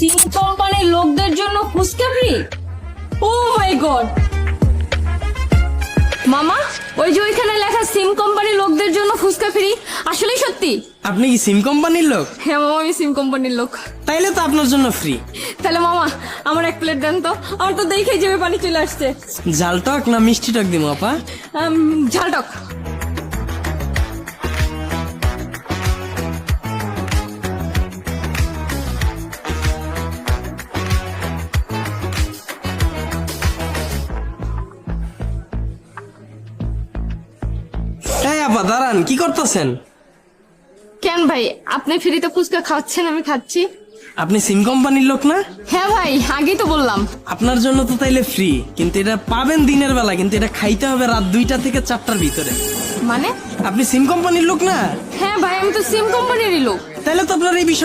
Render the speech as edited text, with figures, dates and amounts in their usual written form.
সিম কোম্পানির লোকদের জন্য ফুচকা ফ্রি। ও মাই গড মামা, ওই যে ওইখানে লেখা সিম কোম্পানির লোকদের জন্য ফুচকা ফ্রি, আসলেই সত্যি? আপনি কি সিম কোম্পানির লোক? হ্যাঁ মামা, আমি সিম কোম্পানির লোক। তাইলে তো আপনার জন্য ফ্রি। তাহলে মামা আমার এক প্লেট দেন তো, আমার তো দেখে যাবে পানি চলে আসছে। ঝাল টক না মিষ্টি টক দিব আপা? ঝালটক। এই আপা দাঁড়ান, কি করতেছেন? কেন ভাই, আপনি ফ্রিতে ফুচকা খাওয়াচ্ছেন, আমি খাচ্ছি। আপনি সিম কোম্পানির লোক না? হ্যাঁ ভাই, আগেই তো বললাম। আপনার জন্য তো তাইলে ফ্রি, কিন্তু এটা পাবেন দিনের বেলা, কিন্তু এটা খাইতে হবে রাত 2টা থেকে 4টার ভিতরে। মানে? আপনি সিম কোম্পানির লোক না? হ্যাঁ ভাই, আমি তো সিম কোম্পানিরই লোক। তাইলে তো আপনার এই বিষয়